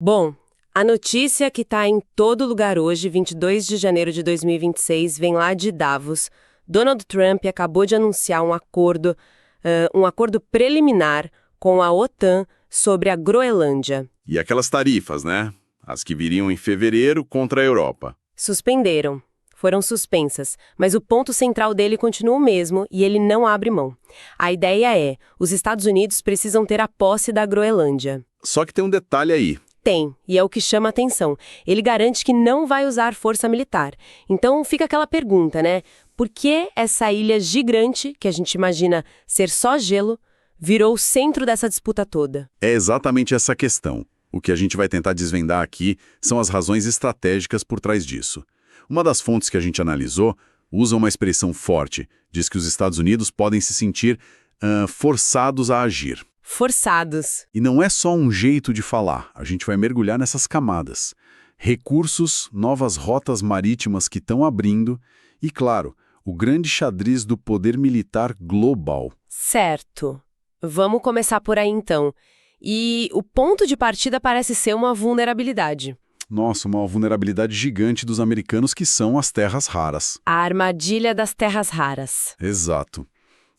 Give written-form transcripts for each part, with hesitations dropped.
Bom, a notícia que está em todo lugar hoje, 22 de janeiro de 2026, vem lá de Davos. Donald Trump acabou de anunciar um acordo preliminar com a OTAN sobre a Groenlândia. E aquelas tarifas, né? As que viriam em fevereiro contra a Europa. Suspenderam. Foram suspensas, mas o ponto central dele continua o mesmo e ele não abre mão. A ideia é, os Estados Unidos precisam ter a posse da Groenlândia. Só que tem um detalhe aí. Tem, e é o que chama atenção. Ele garante que não vai usar força militar. Então fica aquela pergunta, né? Por que essa ilha gigante, que a gente imagina ser só gelo, virou o centro dessa disputa toda? É exatamente essa questão. O que a gente vai tentar desvendar aqui são as razões estratégicas por trás disso. Uma das fontes que a gente analisou usa uma expressão forte. Diz que os Estados Unidos podem se sentir forçados a agir. Forçados. E não é só um jeito de falar, a gente vai mergulhar nessas camadas. Recursos, novas rotas marítimas que estão abrindo e, claro, o grande xadrez do poder militar global. Certo. Vamos começar por aí então. E o ponto de partida parece ser uma vulnerabilidade. Nossa, uma vulnerabilidade gigante dos americanos que são as terras raras. A armadilha das terras raras. Exato.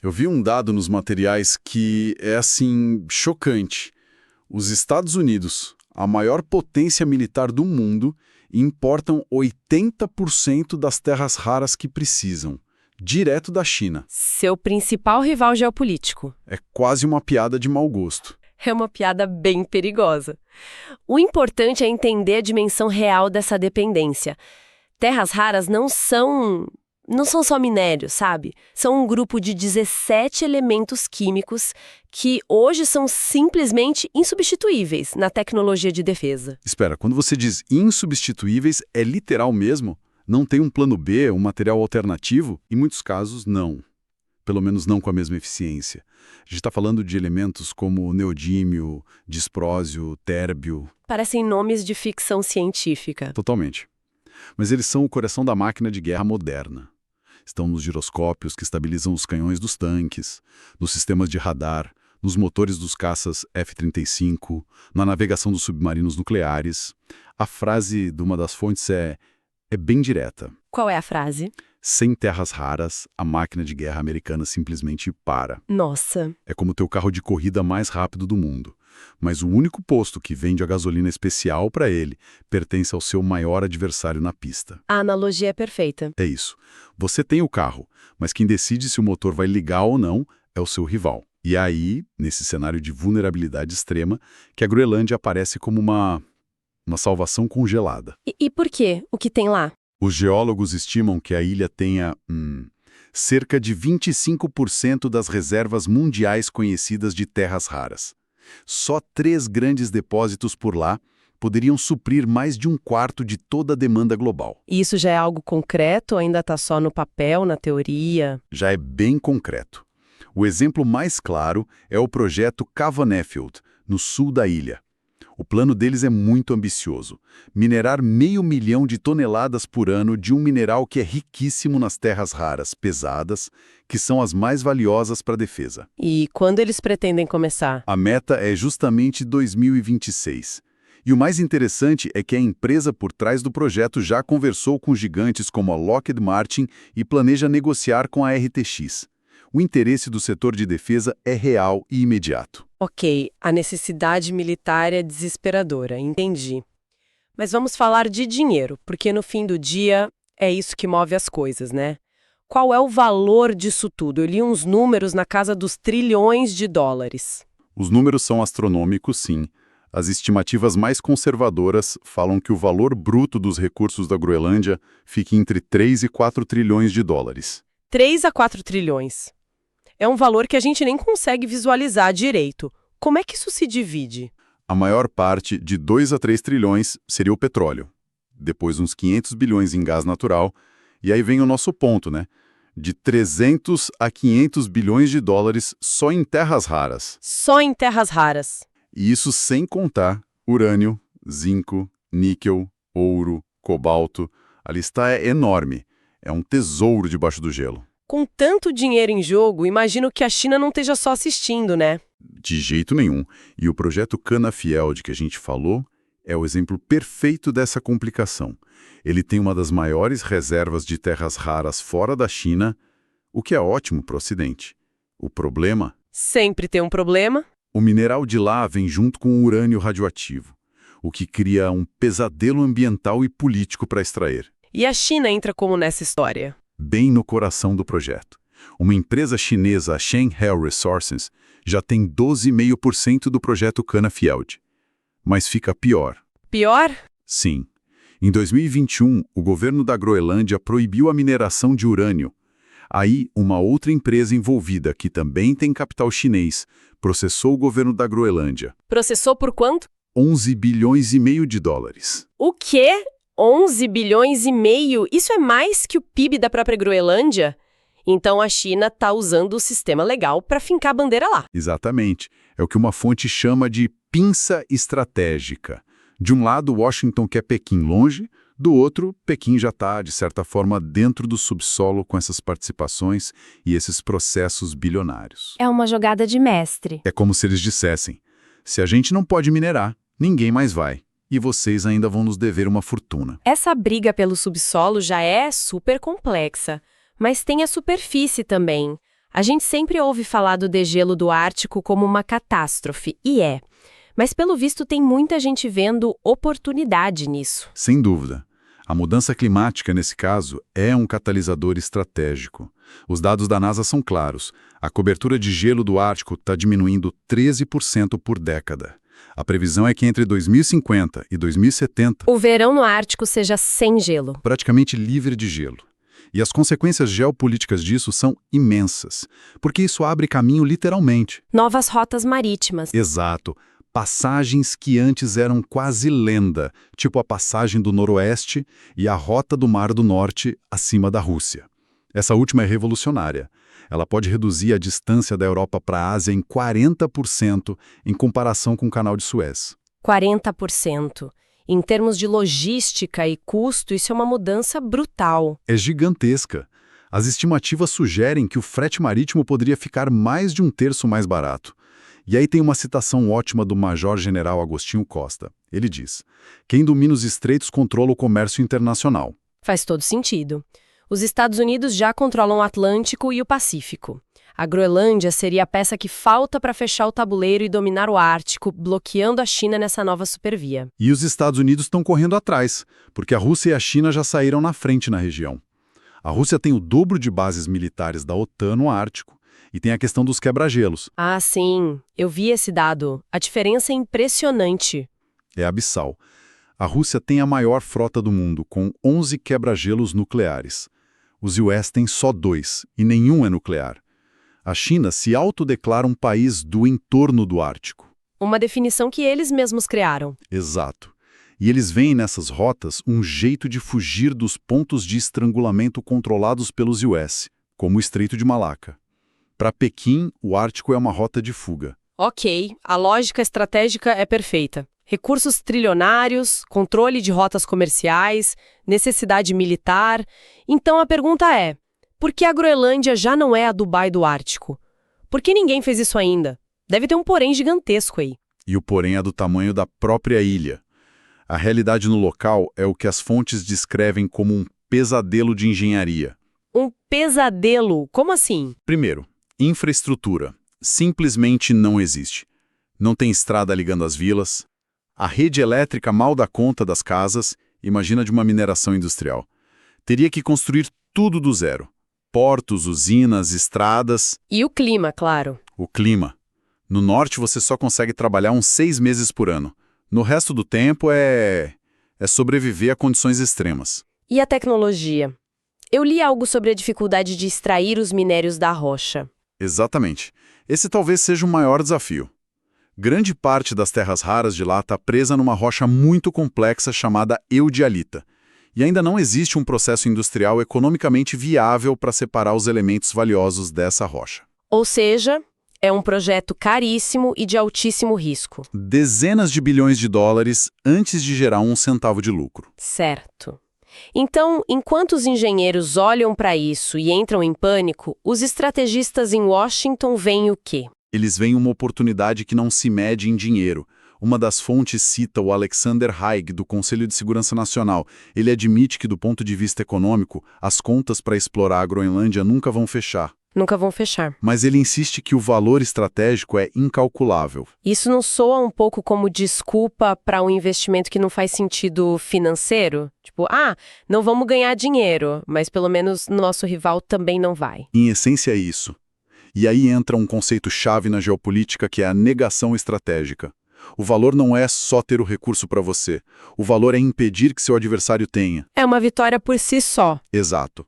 Eu vi um dado nos materiais que é, assim, chocante. Os Estados Unidos, a maior potência militar do mundo, importam 80% das terras raras que precisam, direto da China. Seu principal rival geopolítico. É quase uma piada de mau gosto. É uma piada bem perigosa. O importante é entender a dimensão real dessa dependência. Terras raras não são só minérios, sabe? São um grupo de 17 elementos químicos que hoje são simplesmente insubstituíveis na tecnologia de defesa. Espera, quando você diz insubstituíveis, é literal mesmo? Não tem um plano B, um material alternativo? Em muitos casos, não. Pelo menos não com a mesma eficiência. A gente está falando de elementos como neodímio, disprósio, térbio. Parecem nomes de ficção científica. Totalmente. Mas eles são o coração da máquina de guerra moderna. Estão nos giroscópios que estabilizam os canhões dos tanques, nos sistemas de radar, nos motores dos caças F-35, na navegação dos submarinos nucleares. A frase de uma das fontes é bem direta. Qual é a frase? Sem terras raras, a máquina de guerra americana simplesmente para. Nossa. É como ter o carro de corrida mais rápido do mundo. Mas o único posto que vende a gasolina especial para ele pertence ao seu maior adversário na pista. A analogia é perfeita. É isso. Você tem o carro, mas quem decide se o motor vai ligar ou não é o seu rival. E aí, nesse cenário de vulnerabilidade extrema, que a Groenlândia aparece como uma salvação congelada. E por quê? O que tem lá? Os geólogos estimam que a ilha tenha cerca de 25% das reservas mundiais conhecidas de terras raras. Só 3 grandes depósitos por lá poderiam suprir mais de 1/4 de toda a demanda global. E isso já é algo concreto ou ainda está só no papel, na teoria? Já é bem concreto. O exemplo mais claro é o projeto Cavaneffield, no sul da ilha. O plano deles é muito ambicioso. Minerar 500 mil de toneladas por ano de um mineral que é riquíssimo nas terras raras, pesadas, que são as mais valiosas para a defesa. E quando eles pretendem começar? A meta é justamente 2026. E o mais interessante é que a empresa por trás do projeto já conversou com gigantes como a Lockheed Martin e planeja negociar com a RTX. O interesse do setor de defesa é real e imediato. Ok, a necessidade militar é desesperadora, entendi. Mas vamos falar de dinheiro, porque no fim do dia é isso que move as coisas, né? Qual é o valor disso tudo? Eu li uns números na casa dos trilhões de dólares. Os números são astronômicos, sim. As estimativas mais conservadoras falam que o valor bruto dos recursos da Groenlândia fica entre 3 e 4 trilhões de dólares. 3 a 4 trilhões. É um valor que a gente nem consegue visualizar direito. Como é que isso se divide? A maior parte, de 2 a 3 trilhões, seria o petróleo. Depois uns 500 bilhões em gás natural. E aí vem o nosso ponto, né? De 300 a 500 bilhões de dólares só em terras raras. Só em terras raras. E isso sem contar urânio, zinco, níquel, ouro, cobalto. A lista é enorme. É um tesouro debaixo do gelo. Com tanto dinheiro em jogo, imagino que a China não esteja só assistindo, né? De jeito nenhum. E o projeto Canafield que a gente falou É o exemplo perfeito dessa complicação. Ele tem uma das maiores reservas de terras raras fora da China, o que é ótimo para o Ocidente. O problema? Sempre tem um problema. O mineral de lá vem junto com o urânio radioativo, o que cria um pesadelo ambiental e político para extrair. E a China entra como nessa história? Bem no coração do projeto. Uma empresa chinesa, a Shanghai Resources, já tem 12,5% do projeto Cana-Field. Mas fica pior. Pior? Sim. Em 2021, o governo da Groenlândia proibiu a mineração de urânio. Aí, uma outra empresa envolvida, que também tem capital chinês, processou o governo da Groenlândia. Processou por quanto? 11,5 bilhões de dólares. O quê? 11,5 bilhões? Isso é mais que o PIB da própria Groenlândia? Então a China está usando o sistema legal para fincar a bandeira lá. Exatamente. É o que uma fonte chama de pinça estratégica. De um lado, Washington quer Pequim longe, do outro, Pequim já está, de certa forma, dentro do subsolo com essas participações e esses processos bilionários. É uma jogada de mestre. É como se eles dissessem, se a gente não pode minerar, ninguém mais vai. E vocês ainda vão nos dever uma fortuna. Essa briga pelo subsolo já é super complexa, mas tem a superfície também. A gente sempre ouve falar do degelo do Ártico como uma catástrofe, e é. Mas pelo visto tem muita gente vendo oportunidade nisso. Sem dúvida. A mudança climática, nesse caso, é um catalisador estratégico. Os dados da NASA são claros. A cobertura de gelo do Ártico está diminuindo 13% por década. A previsão é que entre 2050 e 2070... o verão no Ártico seja sem gelo. Praticamente livre de gelo. E as consequências geopolíticas disso são imensas, porque isso abre caminho literalmente. Novas rotas marítimas. Exato. Passagens que antes eram quase lenda, tipo a passagem do Noroeste e a rota do Mar do Norte acima da Rússia. Essa última é revolucionária. Ela pode reduzir a distância da Europa para a Ásia em 40% em comparação com o Canal de Suez. 40%. Em termos de logística e custo, isso é uma mudança brutal. É gigantesca. As estimativas sugerem que o frete marítimo poderia ficar mais de 1/3 mais barato. E aí tem uma citação ótima do Major-General Agostinho Costa. Ele diz: quem domina os estreitos controla o comércio internacional. Faz todo sentido. Os Estados Unidos já controlam o Atlântico e o Pacífico. A Groenlândia seria a peça que falta para fechar o tabuleiro e dominar o Ártico, bloqueando a China nessa nova supervia. E os Estados Unidos estão correndo atrás, porque a Rússia e a China já saíram na frente na região. A Rússia tem o dobro de bases militares da OTAN no Ártico, e tem a questão dos quebra-gelos. Ah, sim. Eu vi esse dado. A diferença é impressionante. É abissal. A Rússia tem a maior frota do mundo, com 11 quebra-gelos nucleares. Os US têm só 2, e nenhum é nuclear. A China se autodeclara um país do entorno do Ártico. Uma definição que eles mesmos criaram. Exato. E eles veem nessas rotas um jeito de fugir dos pontos de estrangulamento controlados pelos US, como o Estreito de Malaca. Para Pequim, o Ártico é uma rota de fuga. Ok, a lógica estratégica é perfeita. Recursos trilionários, controle de rotas comerciais, necessidade militar. Então a pergunta é, por que a Groenlândia já não é a Dubai do Ártico? Por que ninguém fez isso ainda? Deve ter um porém gigantesco aí. E o porém é do tamanho da própria ilha. A realidade no local é o que as fontes descrevem como um pesadelo de engenharia. Um pesadelo? Como assim? Primeiro, infraestrutura. Simplesmente não existe. Não tem estrada ligando as vilas. A rede elétrica mal dá conta das casas, imagina de uma mineração industrial. Teria que construir tudo do zero. Portos, usinas, estradas. E o clima, claro. O clima. No norte você só consegue trabalhar uns 6 meses por ano. No resto do tempo é sobreviver a condições extremas. E a tecnologia? Eu li algo sobre a dificuldade de extrair os minérios da rocha. Exatamente. Esse talvez seja o maior desafio. Grande parte das terras raras de lá está presa numa rocha muito complexa chamada eudialita. E ainda não existe um processo industrial economicamente viável para separar os elementos valiosos dessa rocha. Ou seja, é um projeto caríssimo e de altíssimo risco. Dezenas de bilhões de dólares antes de gerar 1 centavo de lucro. Certo. Então, enquanto os engenheiros olham para isso e entram em pânico, os estrategistas em Washington veem o quê? Eles veem uma oportunidade que não se mede em dinheiro, Uma das fontes cita o Alexander Haig, do Conselho de Segurança Nacional. Ele admite que, do ponto de vista econômico, as contas para explorar a Groenlândia nunca vão fechar. Nunca vão fechar. Mas ele insiste que o valor estratégico é incalculável. Isso não soa um pouco como desculpa para um investimento que não faz sentido financeiro? Tipo, não vamos ganhar dinheiro, mas pelo menos nosso rival também não vai. Em essência é isso. E aí entra um conceito-chave na geopolítica, que é a negação estratégica. O valor não é só ter o recurso para você. O valor é impedir que seu adversário tenha. É uma vitória por si só. Exato.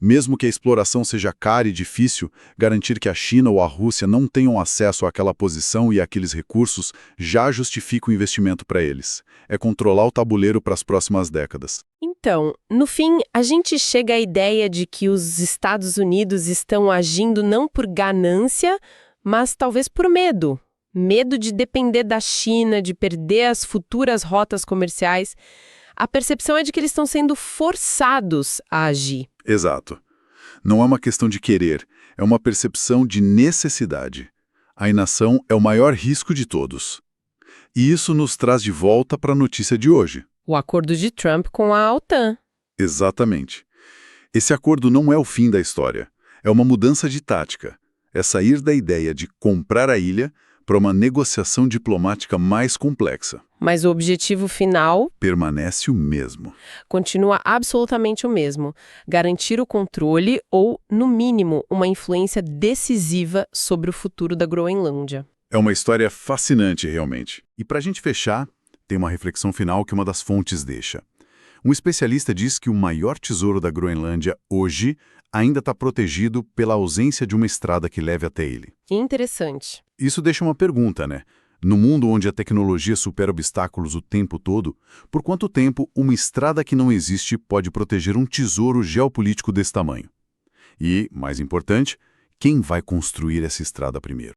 Mesmo que a exploração seja cara e difícil, garantir que a China ou a Rússia não tenham acesso àquela posição e àqueles recursos já justifica o investimento para eles. É controlar o tabuleiro para as próximas décadas. Então, no fim, a gente chega à ideia de que os Estados Unidos estão agindo não por ganância, mas talvez por medo. Medo de depender da China, de perder as futuras rotas comerciais. A percepção é de que eles estão sendo forçados a agir. Exato. Não é uma questão de querer, é uma percepção de necessidade. A inação é o maior risco de todos. E isso nos traz de volta para a notícia de hoje. O acordo de Trump com a OTAN. Exatamente. Esse acordo não é o fim da história. É uma mudança de tática. É sair da ideia de comprar a ilha para uma negociação diplomática mais complexa. Mas o objetivo final Permanece o mesmo. continua absolutamente o mesmo: garantir o controle ou, no mínimo, uma influência decisiva sobre o futuro da Groenlândia. É uma história fascinante, realmente. E para a gente fechar, tem uma reflexão final que uma das fontes deixa. Um especialista diz que o maior tesouro da Groenlândia hoje ainda está protegido pela ausência de uma estrada que leve até ele. Interessante. Isso deixa uma pergunta, né? No mundo onde a tecnologia supera obstáculos o tempo todo, por quanto tempo uma estrada que não existe pode proteger um tesouro geopolítico desse tamanho? E, mais importante, quem vai construir essa estrada primeiro?